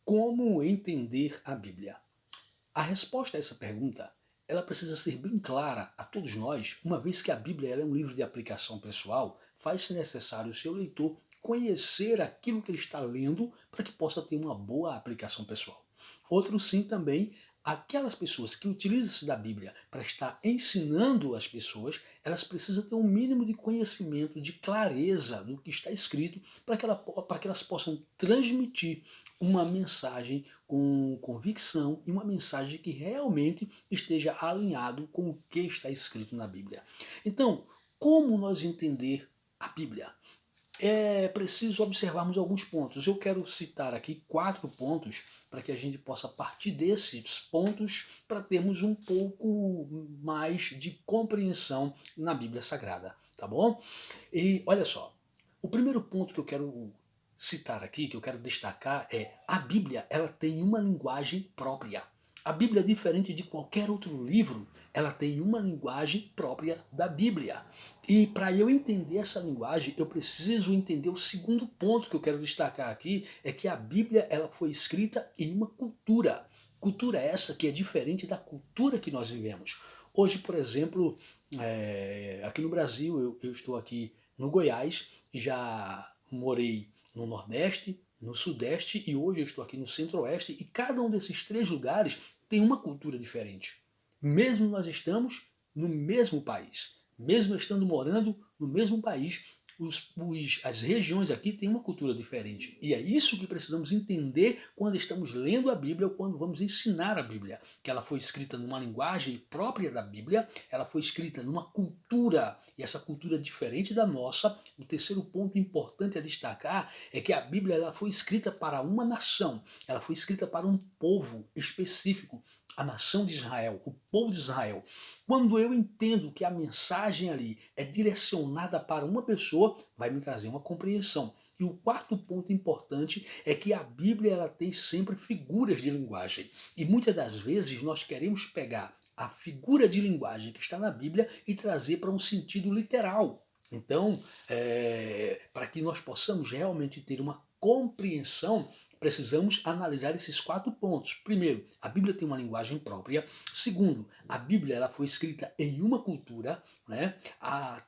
Como entender a Bíblia? A resposta a essa pergunta, ela precisa ser bem clara a todos nós, uma vez que a Bíblia ela é um livro de aplicação pessoal, faz-se necessário o seu leitor conhecer aquilo que ele está lendo para que possa ter uma boa aplicação pessoal. Outro sim também, aquelas pessoas que utilizam-se da Bíblia para estar ensinando as pessoas, elas precisam ter um mínimo de conhecimento, de clareza do que está escrito para que elas possam transmitir uma mensagem com convicção e uma mensagem que realmente esteja alinhado com o que está escrito na Bíblia. Então, como nós entender a Bíblia? É preciso observarmos alguns pontos. Eu quero citar aqui 4 pontos para que a gente possa partir desses pontos para termos um pouco mais de compreensão na Bíblia Sagrada, tá bom? E olha só, o primeiro ponto que eu quero citar aqui, que eu quero destacar é a Bíblia, ela tem uma linguagem própria. A Bíblia, diferente de qualquer outro livro, ela tem uma linguagem própria da Bíblia. E para eu entender essa linguagem, eu preciso entender o segundo ponto que eu quero destacar aqui, é que a Bíblia ela foi escrita em uma cultura. Cultura essa que é diferente da cultura que nós vivemos. Hoje, por exemplo, aqui no Brasil, eu estou aqui no Goiás, já morei no Nordeste, no Sudeste e hoje eu estou aqui no Centro-Oeste e cada um desses 3 lugares tem uma cultura diferente. Mesmo nós estamos no mesmo país, mesmo estando morando no mesmo país, as regiões aqui têm uma cultura diferente. E é isso que precisamos entender quando estamos lendo a Bíblia ou quando vamos ensinar a Bíblia. Que ela foi escrita numa linguagem própria da Bíblia, ela foi escrita numa cultura, e essa cultura é diferente da nossa. O terceiro ponto importante a destacar é que a Bíblia ela foi escrita para uma nação, ela foi escrita para um povo específico, a nação de Israel, o povo de Israel. Quando eu entendo que a mensagem ali é direcionada para uma pessoa, vai me trazer uma compreensão. E o quarto ponto importante é que a Bíblia ela tem sempre figuras de linguagem. E muitas das vezes nós queremos pegar a figura de linguagem que está na Bíblia e trazer para um sentido literal. Então, para que nós possamos realmente ter uma compreensão, precisamos analisar esses 4 pontos. Primeiro, a Bíblia tem uma linguagem própria. Segundo, a Bíblia ela foi escrita em uma cultura. Né?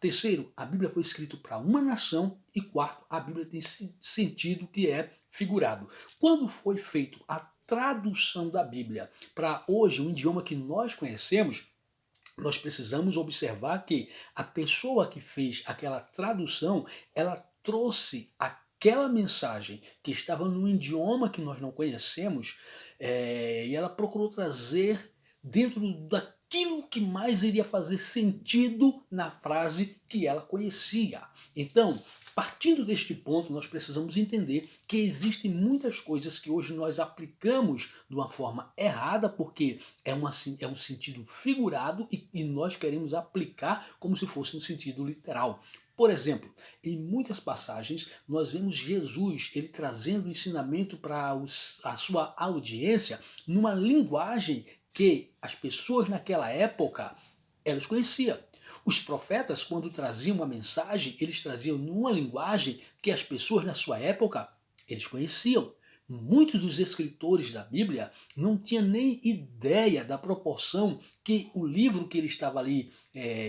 Terceiro, a Bíblia foi escrita para uma nação. E quarto, a Bíblia tem sentido que é figurado. Quando foi feito a tradução da Bíblia para hoje, um idioma que nós conhecemos, nós precisamos observar que a pessoa que fez aquela tradução, ela trouxe aquela mensagem que estava num idioma que nós não conhecemos, e ela procurou trazer dentro daquilo que mais iria fazer sentido na frase que ela conhecia. Então, partindo deste ponto, nós precisamos entender que existem muitas coisas que hoje nós aplicamos de uma forma errada, porque é um sentido figurado e nós queremos aplicar como se fosse um sentido literal. Por exemplo, em muitas passagens nós vemos Jesus ele trazendo ensinamento para a sua audiência numa linguagem que as pessoas naquela época elas conheciam. Os profetas, quando traziam uma mensagem, eles traziam numa linguagem que as pessoas na sua época eles conheciam. Muitos dos escritores da Bíblia não tinham nem ideia da proporção que o livro que ele estava ali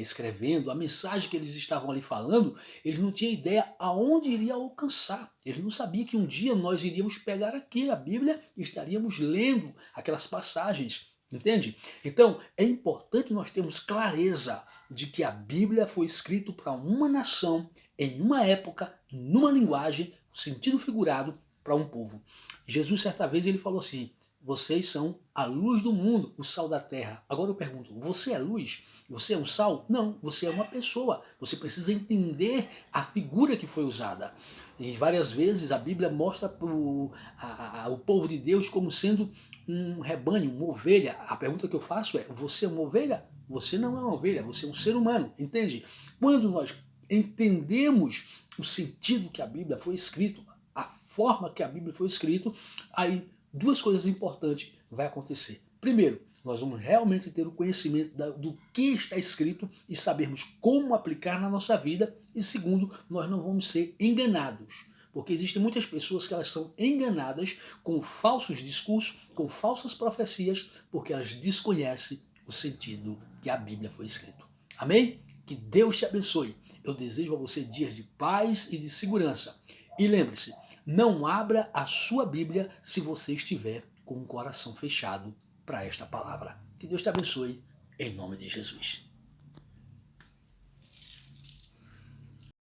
escrevendo, a mensagem que eles estavam ali falando, eles não tinham ideia aonde iria alcançar. Eles não sabiam que um dia nós iríamos pegar aqui a Bíblia e estaríamos lendo aquelas passagens. Entende? Então, é importante nós termos clareza de que a Bíblia foi escrita para uma nação, em uma época, numa linguagem, sentido figurado, para um povo. Jesus, certa vez, ele falou assim: vocês são a luz do mundo, o sal da terra. Agora eu pergunto, você é luz? Você é um sal? Não, você é uma pessoa. Você precisa entender a figura que foi usada. E várias vezes a Bíblia mostra o povo de Deus como sendo um rebanho, uma ovelha. A pergunta que eu faço é, você é uma ovelha? Você não é uma ovelha, você é um ser humano, entende? Quando nós entendemos o sentido que a Bíblia foi escrito, a forma que a Bíblia foi escrita, aí 2 coisas importantes vai acontecer. Primeiro, nós vamos realmente ter o conhecimento do que está escrito e sabermos como aplicar na nossa vida. E segundo, nós não vamos ser enganados. porque existem muitas pessoas que elas são enganadas com falsos discursos, com falsas profecias, porque elas desconhecem o sentido que a Bíblia foi escrito. Amém? Que Deus te abençoe. Eu desejo a você dias de paz e de segurança. E lembre-se, não abra a sua Bíblia se você estiver com o coração fechado para esta palavra. Que Deus te abençoe, em nome de Jesus.